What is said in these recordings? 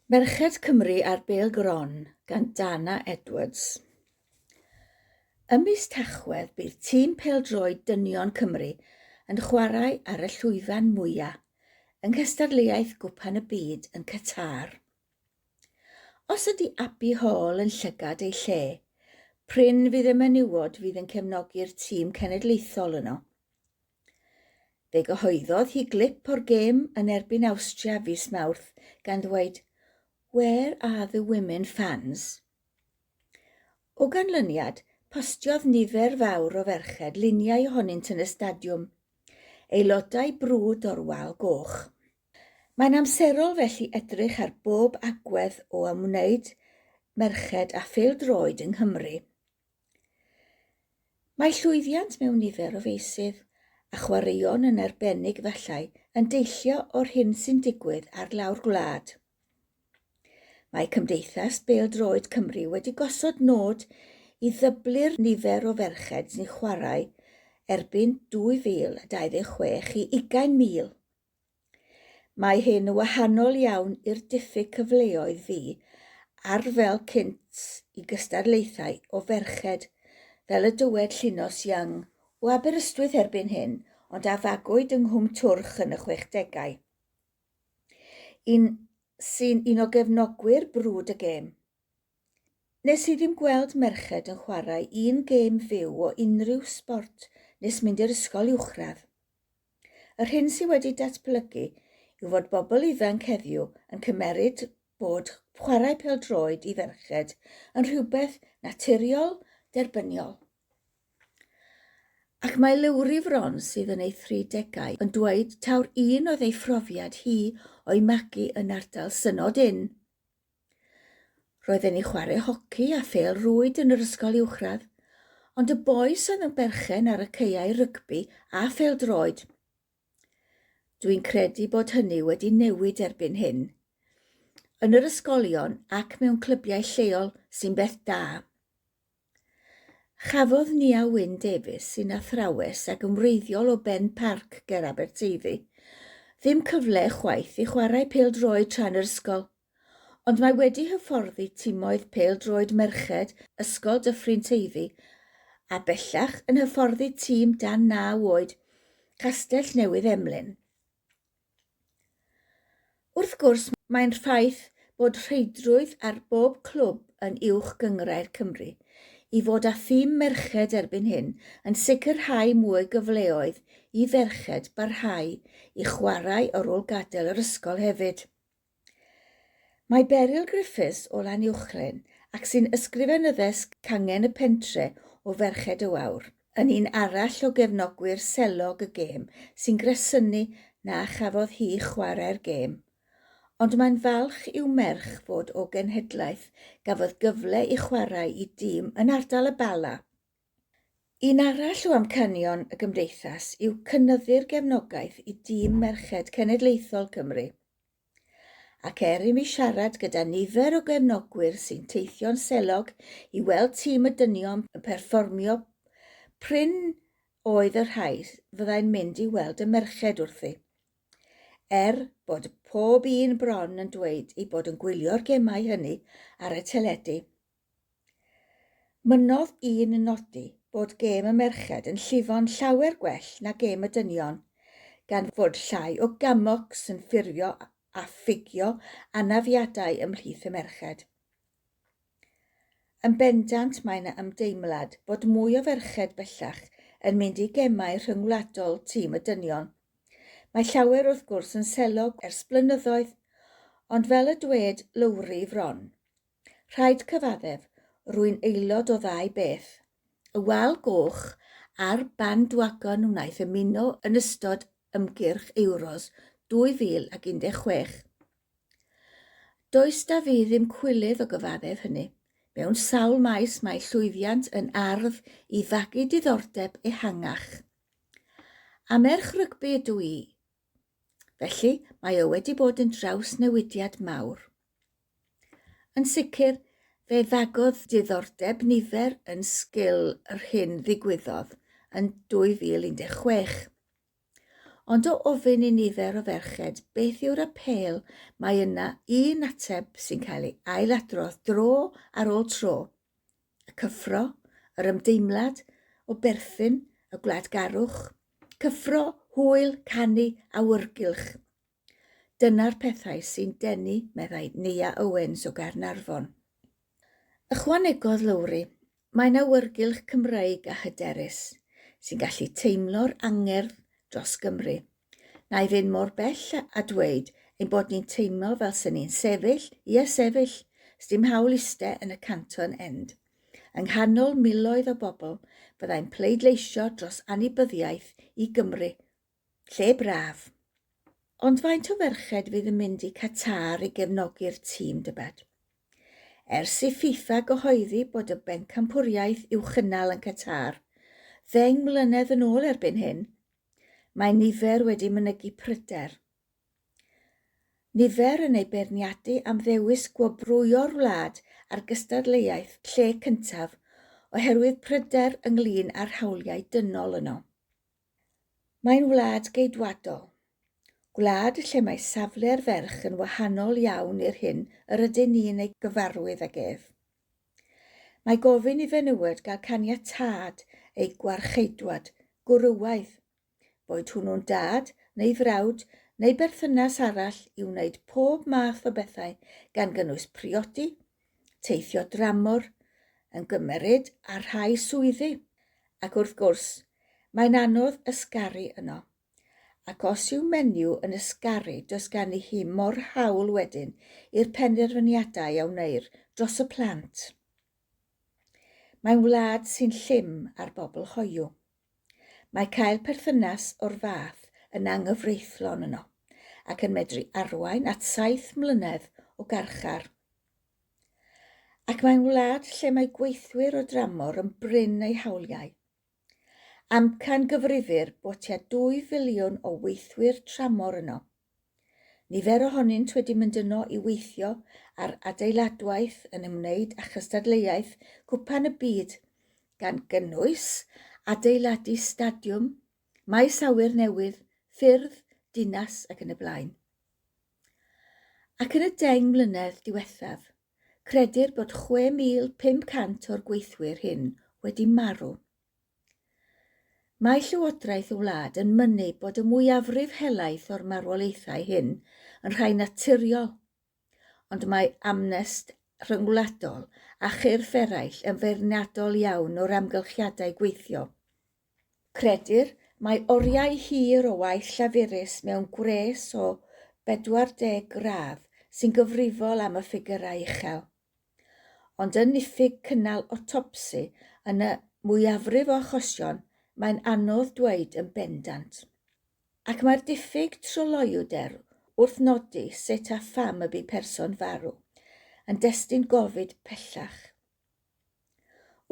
Merched Cymru ar bêl gron gan Dana Edwards. Ym mis Tachwedd bydd tîm pêl-droed dynion Cymru yn chwarae ar y llwyfan mwyaf yng nghystadleuaeth Gwpan y Byd yn Qatar. Os ydy Abbey Hall yn llygad ei lle, prin fydd y menywod fydd yn cefnogi'r tîm cenedlaethol yno. Fe gyhoeddodd hi glip o'r gêm yn erbyn Awstria fis Mawrth gan ddweud, "Where are the women fans?" O ganlyniad, postiodd nifer fawr o ferched luniau ohonynt yn y stadiwm, aelodau brwd o'r wal goch. Mae'n amserol felly edrych ar bob agwedd o ymwneud merched a phêl-droed yng Nghymru. Mae llwyddiant mewn nifer o feisydd a chwaraeon yn arbennig fallai yn deillio o'r hyn sy'n digwydd ar lawr gwlad. Mae Cymdeithas Bêl-droed Cymru wedi gosod nod i ddyblu'r nifer o ferched sy'n chwarae erbyn 2026 i 20,000. Mae hyn yn wahanol iawn i'r diffyg cyfleoedd fi ar fel cynt i gystadlaethau o ferched fel y dywed Llunos Young o Aberystwyth erbyn hyn, ond a fagwyd yng Nghwm Twrch yn y 60au. Sy'n un o gefnogwyr brwd y gêm. Nes i ddim gweld merched yn chwarae un gêm fyw o unrhyw sbort nes mynd i'r ysgol uwchradd. Yr hyn sydd wedi datblygu yw fod bobl ifanc heddiw yn cymeryd bod chwarae pêl-droed i ferched yn rhywbeth naturiol derbyniol. Ac mae Lewri Fron sydd yn ei 30au yn dweud taw'r un oedd ei phrofiad hi o'i magu yn ardal Synod Inn. Roedden ni chwarae hoci a phêl-rwyd yn yr ysgol uwchradd, ond y bois oedd yn berchen ar y caeau rygbi a phêl-droed. Dwi'n credu bod hynny wedi newid erbyn hyn, yn yr ysgolion ac mewn clybiau lleol sy'n beth da. Chafodd Nia Wyn Davies sy'n athrawes ac yn wreiddiol o Ben Parc ger Aberteifi ddim cyfle chwaith i chwarae pêl-droed tra'n yr ysgol, ond mae wedi hyfforddi timoedd pêl-droed merched ysgol Dyffryn Teifi a bellach yn hyfforddi tîm dan 9 oed Castell Newydd Emlyn. Wrth gwrs, mae'n ffaith bod rheidrwydd ar bob clwb yn uwch gynghrair Cymru i fod â thîm merched erbyn hyn yn sicrhau mwy gyfleoedd i ferched barhau i chwarae ar ôl gadael yr ysgol hefyd. Mae Beryl Griffiths o Llanuwchlen ac sy'n ysgrifenyddes Cangen y Pentre o Ferched y Wawr, yn un arall o gefnogwyr selog y gêm sy'n gresynu na chafodd hi chwarae'r gêm. Ond mae'n falch i'w merch fod o genhedlaeth gafodd gyfle i chwarae i dîm yn ardal y Bala. Un arall o amcanion y gymdeithas yw cynyddu'r gefnogaeth i dîm merched cenedlaethol Cymru. Ac i mi siarad gyda nifer o gefnogwyr sy'n teithio'n selog i weld tîm y dynion yn perfformio, prin oedd y rhai fyddai'n mynd i weld y merched wrthi. Bod pob un bron yn dweud ei bod yn gwylio'r gemau hynny ar y teledu. Mynnodd un yn nodi bod gêm y merched yn llifo'n llawer gwell na gêm y dynion, gan fod llai o gamocs yn ffurfio a ffigio anafiadau ymhlith y merched. Yn bendant mae yna ymdeimlad bod mwy o ferched bellach yn mynd i gemau rhyngwladol tîm y dynion. Mae llawer wrth gwrs yn selog ers blynyddoedd, ond fel y dwed Lewri Fron, rhaid cyfaddef rwy'n aelod o ddau beth, y wal goch a'r bandwagon wnaeth ymuno yn ystod ymgyrch Euros 2016. Does da fi ddim cwilydd o gyfaddef hynny. Mewn sawl maes mae llwyddiant yn ardd i fagu diddordeb ehangach. A merch rygbi ydw i. Felly, mae o wedi bod yn draws newidiad mawr. Yn sicr, fe fagodd diddordeb nifer yn sgil yr hyn ddigwyddodd yn 2016. Ond o ofyn i nifer o ferched beth yw'r apêl, mae yna un ateb sy'n cael ei ailadrodd dro ar ôl tro. Y cyffro, yr ymdeimlad o berthyn, y gwladgarwch, cyffro, hwyl, canu, awyrgylch. Dyna'r pethau sy'n denu, meddai Nia Owens o Gaernarfon. Ychwanegodd Lowri, mae'n awyrgylch Cymreig a hyderus, sy'n gallu teimlo'r angerdd dros Gymru. Na i fynd mor bell a dweud ein bod ni'n teimlo fel sy'n ni'n sefyll, sdim hawl iste yn y canton end. Yng nghanol miloedd o bobl, byddai'n pleidleisio dros annibyniaeth i Gymru. Lle braf. Ond faint o ferched fydd yn mynd i Qatar i gefnogi'r tîm dybed? Ers i FIFA gyhoeddi bod y bencampwriaeth i'w chynnal yn Qatar, 10 mlynedd yn ôl erbyn hyn, mae nifer wedi mynygu pryder. Nifer yn ei beirniadu am ddewis gwobrwyo'r wlad ar gystadleuaeth lle cyntaf oherwydd pryder ynglŷn â'r hawliau dynol yno. Mae'n wlad geidwadol. Gwlad lle mae safle'r ferch yn wahanol iawn i'r hyn yr ydyn ni'n ei gyfarwydd ag ef. Mae gofyn i fenywod gael caniatâd ei gwarcheidwad, gwrywaidd, boed hwnnw'n dad neu frawd neu berthynas arall i wneud pob math o bethau gan gynnwys priodi, teithio dramor, yn gymeryd a rhai swyddi. Ac wrth gwrs, mae'n anodd ysgaru yno. Ac os yw menyw yn ysgaru, does gan i hi mor hawl wedyn i'r penderfyniadau a wneir dros y plant. Mae'n wlad sy'n llym ar bobl hoiw. Mae cael perthynas o'r fath yn anghyfreithlon yno, ac yn medru arwain at 7 mlynedd o garchar. Ac mae'n wlad lle mae gweithwyr o dramor yn bryn eu hawliau. Amcan gyfrifir bod tua 2 filiwn o weithwyr tramor yno. Nifer ohonynt wedi mynd yno i weithio ar adeiladwaith yn ymwneud â chystadleuaeth cwpan y byd, gan gynnwys adeiladu stadiwm, maes awyr newydd, ffyrdd, dinas ac yn y blaen. Ac yn y 10 mlynedd diwethaf, credir bod 6,500 o'r gweithwyr hyn wedi marw. Mae llywodraeth y wlad yn mynnu bod y mwyafrif helaeth o'r marwolaethau hyn yn rhai naturiol, ond mae amnest rhyngwladol a chyrff eraill yn feirniadol iawn o'r amgylchiadau gweithio. Credir mae oriau hir o waith llafurus mewn gwres o 40 gradd sy'n gyfrifol am y ffigurau uchel. Ond yn diffyg cynnal otopsi yn y mwyafrif o achosion, mae'n anodd dweud yn bendant. Ac mae'r diffyg troloiwder wrth nodi sut a pham y bu person farw yn destun gofid pellach.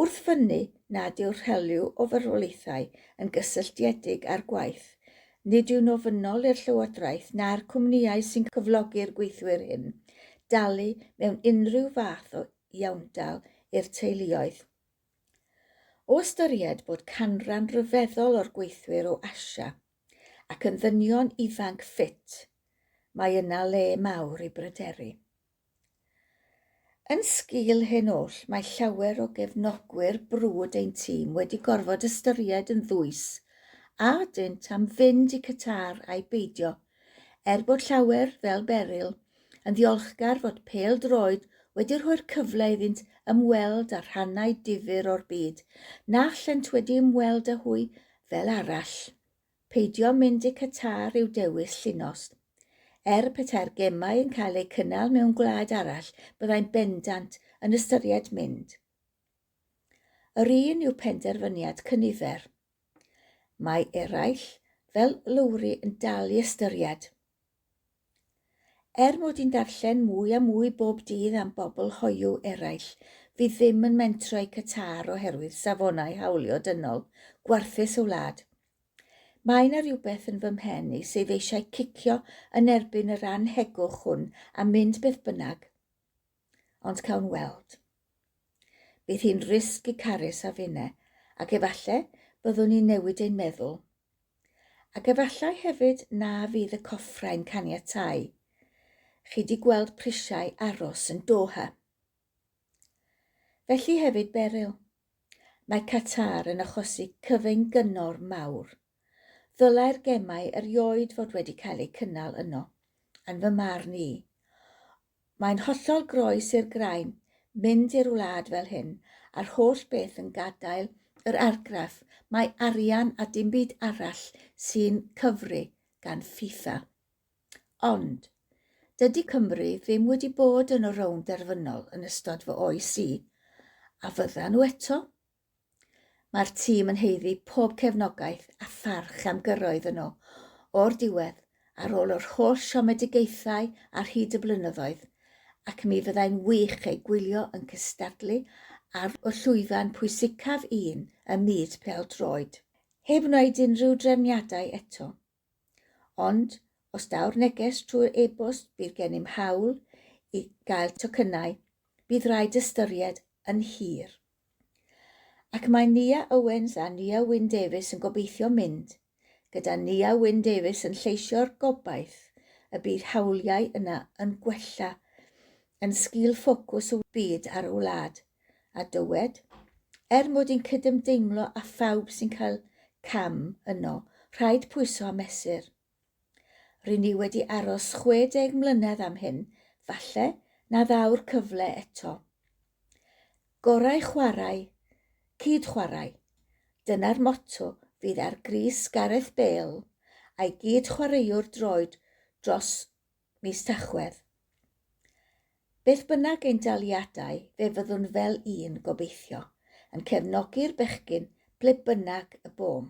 Wrth fyny nad yw'r helyw o farwolaethau yn gysylltiedig â'r gwaith, nid yw'n ofynnol i'r llywodraeth na'r cwmnïau sy'n cyflogi'r gweithwyr hyn dalu mewn unrhyw fath o iawndal i'r teuluoedd. O ystyried bod canran ryfeddol o'r gweithwyr o Asia ac yn ddynion ifanc ffit, mae yna le mawr i bryderu. Yn sgil hyn oll, mae llawer o gefnogwyr brwd ein tîm wedi gorfod ystyried yn ddwys a dynt am fynd i Qatar a'i beidio, bod llawer fel Beryl yn ddiolchgar fod pêl-droed wedi rhoi'r cyfle iddynt ymweld â rhannau difyr o'r byd, na llent wedi ymweld â hwy fel arall. Peidio mynd i Qatar i'w dewis llunost. Petai'r gemau yn cael eu cynnal mewn gwlad arall, byddai'n bendant yn ystyried mynd. Yr un yw penderfyniad cynifer. Mae eraill, fel Lowri, yn dal i ystyried. Mod i'n darllen mwy a mwy bob dydd am bobl hoiw eraill, fydd ddim yn mentro i Qatar oherwydd safonau hawlio dynol, gwarthus y wlad. Mae yna rhywbeth yn fy mhen i sydd eisiau cicio yn erbyn yr anhegwch hwn a mynd beth bynnag. Ond cawn weld. Bydd hi'n risg i Carys a finne, ac efallai byddwn ni'n newid ein meddwl. Ac efallai hefyd na fydd y coffrau'n caniatáu. Chi di gweld prisiau aros yn Doha. Felly hefyd beryl. Mae Qatar yn achosi cyfengynor mawr. Ddylai'r gemau erioed fod wedi cael eu cynnal yno, yn fy marn i. Mae'n hollol groes i'r graen mynd i'r wlad fel hyn, a'r holl beth yn gadael yr argraff mae arian a dim byd arall sy'n cyfru gan FIFA. Ond, dydy Cymru ddim wedi bod yn y rownd derfynol yn ystod fy oes i, a fyddan nhw eto. Mae'r tîm yn heiddi pob cefnogaeth a pharch am gyrraedd yno o'r diwedd ar ôl yr holl siomedigaethau ar hyd y blynyddoedd, ac mi fyddai'n wych ei gwylio yn cystadlu ar y llwyfan pwysicaf un y myd pêl-droed. Heb wneud unrhyw drefniadau eto. Ond, os daw'r neges trwy'r e-bost bydd gennym hawl i gael tocynnau, bydd rhaid ystyried yn hir. Ac mae Nia Owens a Nia Wyn Davies yn gobeithio mynd, gyda Nia Wyn Davies yn lleisio'r gobaith y bydd hawliau yna yn gwella, yn sgil ffocws y byd ar y wlad, a dywed, mod i'n cydymdeimlo a phawb sy'n cael cam yno, rhaid pwyso a mesur. Rydyn ni wedi aros 60 mlynedd am hyn, falle na ddaw'r cyfle eto. Gorau chwarae, cyd chwarae. Dyna'r motto fydd ar grys Gareth Bale a'i gyd chwaraewr droed dros mis Tachwedd. Beth bynnag ein daliadau fe fyddwn fel un gobeithio, yn cefnogi'r bechgyn ble bynnag y bom.